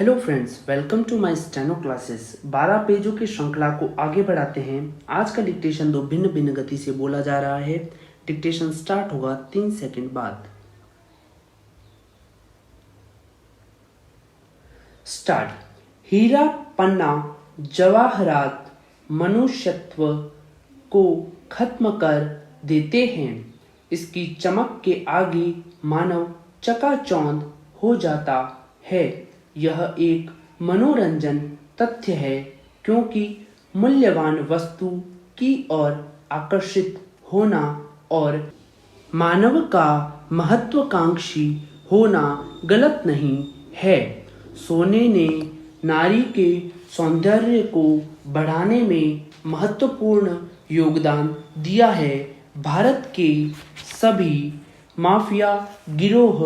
Hello friends, welcome to my steno classes. 12 पेजों की श्रृंखला को आगे बढ़ाते हैं। आज का डिक्टेशन दो भिन्न भिन्न गति से बोला जा रहा है। डिक्टेशन स्टार्ट होगा 3 सेकंड बाद। स्टार्ट। हीरा पन्ना जवाहरात मनुष्यत्व को खत्म कर देते हैं। इसकी चमक के आगे मानव चकाचौंध हो जाता है। यह एक मनोरंजन तथ्य है, क्योंकि मूल्यवान वस्तु की ओर आकर्षित होना और मानव का महत्वाकांक्षी होना गलत नहीं है। सोने ने नारी के सौंदर्य को बढ़ाने में महत्वपूर्ण योगदान दिया है। भारत के सभी माफिया गिरोह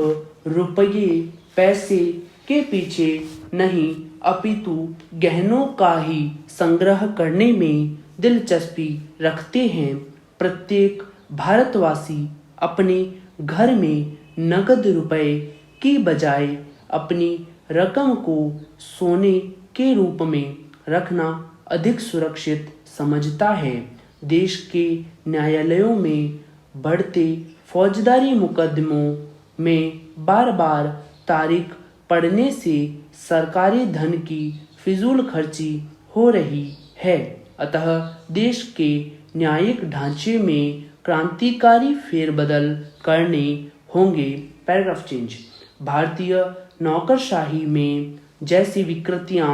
रुपये पैसे के पीछे नहीं, अपितु गहनों का ही संग्रह करने में दिलचस्पी रखते हैं। प्रत्येक भारतवासी अपने घर में नकद रुपए की बजाय अपनी रकम को सोने के रूप में रखना अधिक सुरक्षित समझता है। देश के न्यायालयों में बढ़ते फौजदारी मुकदमों में बार बार तारीख पड़ने से सरकारी धन की फिजूल खर्ची हो रही है। अतः देश के न्यायिक ढांचे में क्रांतिकारी फेरबदल करने होंगे। Paragraph change. भारतीय नौकरशाही में जैसी विकृतियां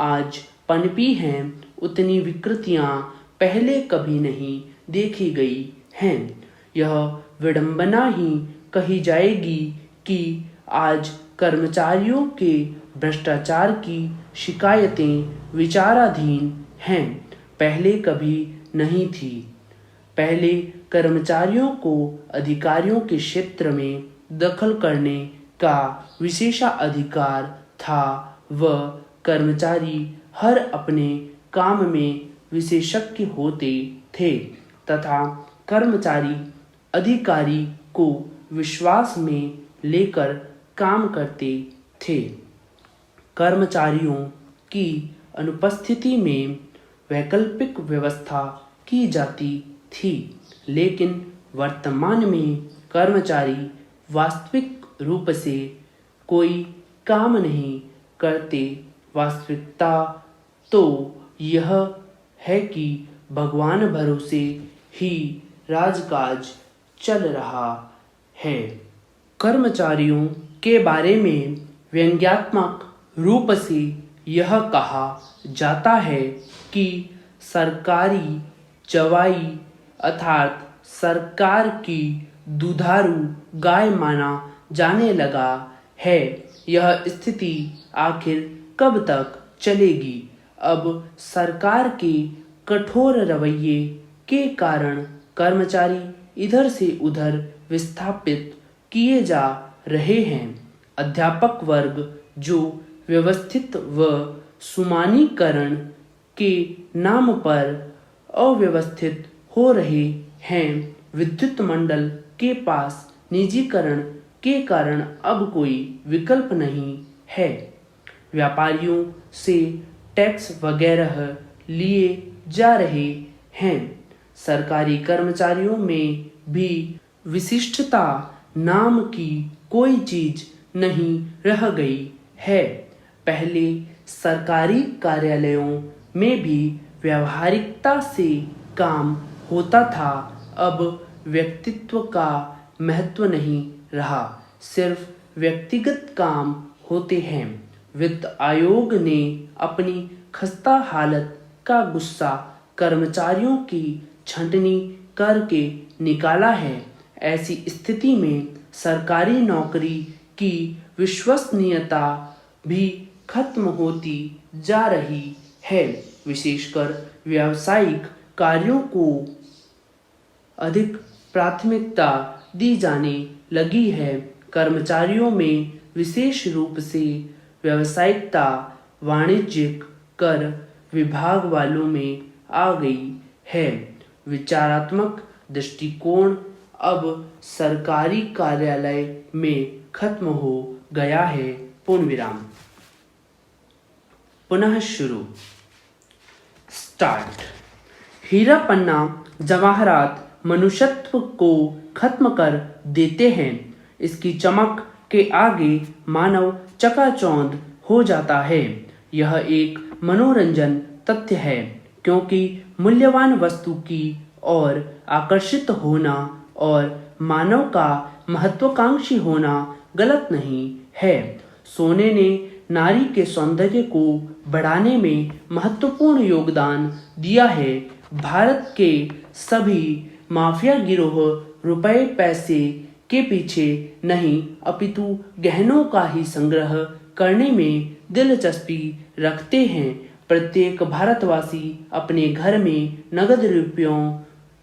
आज पनपी हैं, उतनी विकृतियां पहले कभी नहीं देखी गई हैं। यह विडंबना ही कही जाएगी कि आज कर्मचारियों के भ्रष्टाचार की शिकायतें विचाराधीन हैं। पहले कभी नहीं थी। पहले कर्मचारियों को अधिकारियों के क्षेत्र में दखल करने का विशेषाधिकार था। वह कर्मचारी हर अपने काम में विशेषज्ञ होते थे तथा कर्मचारी अधिकारी को विश्वास में लेकर काम करते थे। कर्मचारियों की अनुपस्थिति में वैकल्पिक व्यवस्था की जाती थी, लेकिन वर्तमान में कर्मचारी वास्तविक रूप से कोई काम नहीं करते। वास्तविकता तो यह है कि भगवान भरोसे ही राजकाज चल रहा है। कर्मचारियों के बारे में व्यंग्यात्मक रूप से यह कहा जाता है कि सरकारी जवाई अर्थात सरकार की दुधारू गाय माना जाने लगा है। यह स्थिति आखिर कब तक चलेगी? अब सरकार के कठोर रवैये के कारण कर्मचारी इधर से उधर विस्थापित किए जा रहे हैं। अध्यापक वर्ग जो व्यवस्थित व सुमानीकरण के नाम पर अव्यवस्थित हो रहे हैं। विद्युत मंडल के पास निजीकरण के कारण अब कोई विकल्प नहीं है। व्यापारियों से टैक्स वगैरह लिए जा रहे हैं। सरकारी कर्मचारियों में भी विशिष्टता नाम की कोई चीज नहीं रह गई है। पहले सरकारी कार्यालयों में भी व्यावहारिकता से काम होता था। अब व्यक्तित्व का महत्व नहीं रहा, सिर्फ व्यक्तिगत काम होते हैं। वित्त आयोग ने अपनी खस्ता हालत का गुस्सा कर्मचारियों की छंटनी करके निकाला है। ऐसी स्थिति में सरकारी नौकरी की विश्वसनीयता भी खत्म होती जा रही है। विशेषकर व्यावसायिक कार्यों को अधिक प्राथमिकता दी जाने लगी है। कर्मचारियों में विशेष रूप से व्यावसायिकता वाणिज्यिक कर विभाग वालों में आ गई है। विचारात्मक दृष्टिकोण अब सरकारी कार्यालय में खत्म हो गया है। पूर्ण विराम। पुनः शुरू। स्टार्ट। हीरा पन्ना जवाहरात मनुष्यत्व को खत्म कर देते हैं। इसकी चमक के आगे मानव चकाचौंध हो जाता है। यह एक मनोरंजन तथ्य है, क्योंकि मूल्यवान वस्तु की ओर आकर्षित होना और मानव का महत्वाकांक्षी होना गलत नहीं है। सोने ने नारी के सौंदर्य को बढ़ाने में महत्वपूर्ण योगदान दिया है। भारत के सभी माफिया गिरोह रुपए पैसे के पीछे नहीं, अपितु गहनों का ही संग्रह करने में दिलचस्पी रखते हैं। प्रत्येक भारतवासी अपने घर में नगद रुपयों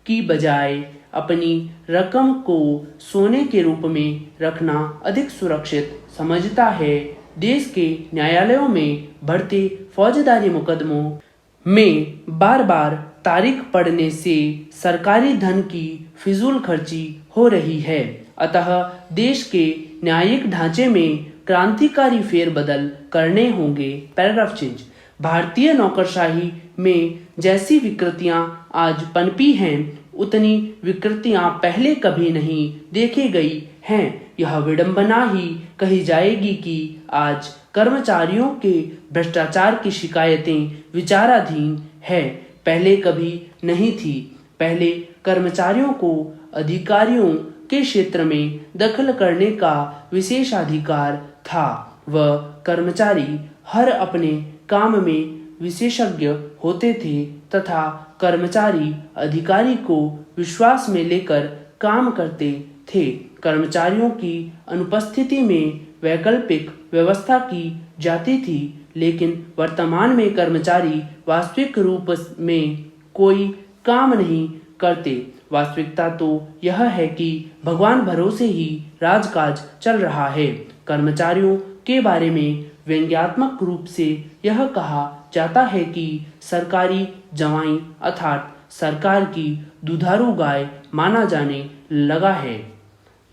की बजाय अपनी रकम को सोने के रूप में रखना अधिक सुरक्षित समझता है। देश के न्यायालयों में बढ़ते फौजदारी मुकदमों में बार बार तारीख पड़ने से सरकारी धन की फिजूल खर्ची हो रही है। अतः देश के न्यायिक ढांचे में क्रांतिकारी फेरबदल करने होंगे। Paragraph change. भारतीय नौकरशाही में जैसी विकृतियां आज पनपी हैं, उतनी विकृतियां पहले कभी नहीं देखी गई हैं। यह विडंबना ही कही जाएगी कि आज कर्मचारियों के भ्रष्टाचार की शिकायतें विचाराधीन है। पहले कभी नहीं थी। पहले कर्मचारियों को अधिकारियों के क्षेत्र में दखल करने का विशेषाधिकार था। वह कर्मचारी हर अपने काम में विशेषज्ञ होते थे तथा कर्मचारी अधिकारी को विश्वास में लेकर काम करते थे। कर्मचारियों की अनुपस्थिति में वैकल्पिक व्यवस्था की जाती थी, लेकिन वर्तमान में कर्मचारी वास्तविक रूप में कोई काम नहीं करते। वास्तविकता तो यह है कि भगवान भरोसे ही राजकाज चल रहा है। कर्मचारियों के बारे में व्यंग्यात्मक रूप से यह कहा जाता है कि सरकारी जवाई अर्थात सरकार की दुधारू गाय माना जाने लगा है।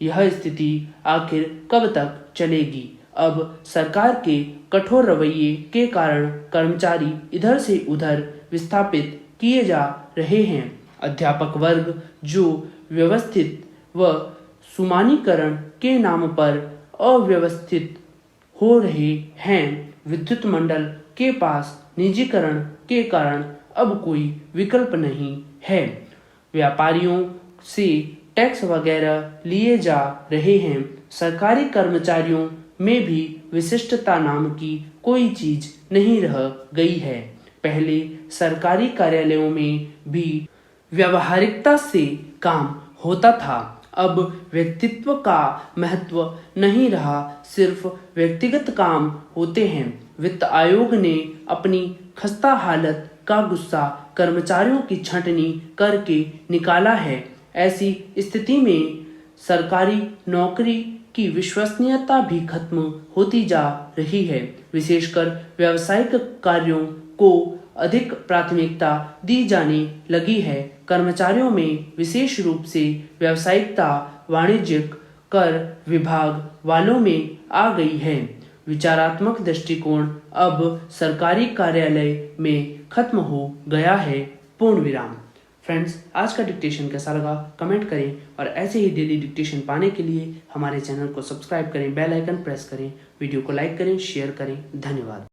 यह स्थिति आखिर कब तक चलेगी? अब सरकार के कठोर रवैये के कारण कर्मचारी इधर से उधर विस्थापित किए जा रहे हैं। अध्यापक वर्ग जो व्यवस्थित व सुमानीकरण के नाम पर अव्यवस्थित हो रहे हैं। विद्युत मंडल के पास निजीकरण के कारण अब कोई विकल्प नहीं है। व्यापारियों से टैक्स वगैरह लिए जा रहे हैं। सरकारी कर्मचारियों में भी विशिष्टता नाम की कोई चीज नहीं रह गई है। पहले सरकारी कार्यालयों में भी व्यावहारिकता से काम होता था। अब व्यक्तित्व का महत्व नहीं रहा, सिर्फ व्यक्तिगत काम होते हैं। वित्त आयोग ने अपनी खस्ता हालत का गुस्सा कर्मचारियों की छंटनी करके निकाला है। ऐसी स्थिति में सरकारी नौकरी की विश्वसनीयता भी खत्म होती जा रही है। विशेषकर व्यावसायिक कार्यों को अधिक प्राथमिकता दी जाने लगी है। कर्मचारियों में विशेष रूप से व्यावसायिकता वाणिज्यिक कर विभाग वालों में आ गई है। विचारात्मक दृष्टिकोण अब सरकारी कार्यालय में खत्म हो गया है। पूर्ण विराम। फ्रेंड्स, आज का डिक्टेशन कैसा लगा कमेंट करें और ऐसे ही डेली डिक्टेशन पाने के लिए हमारे चैनल को सब्सक्राइब करें, बेल आइकन प्रेस करें, वीडियो को लाइक करें, शेयर करें। धन्यवाद।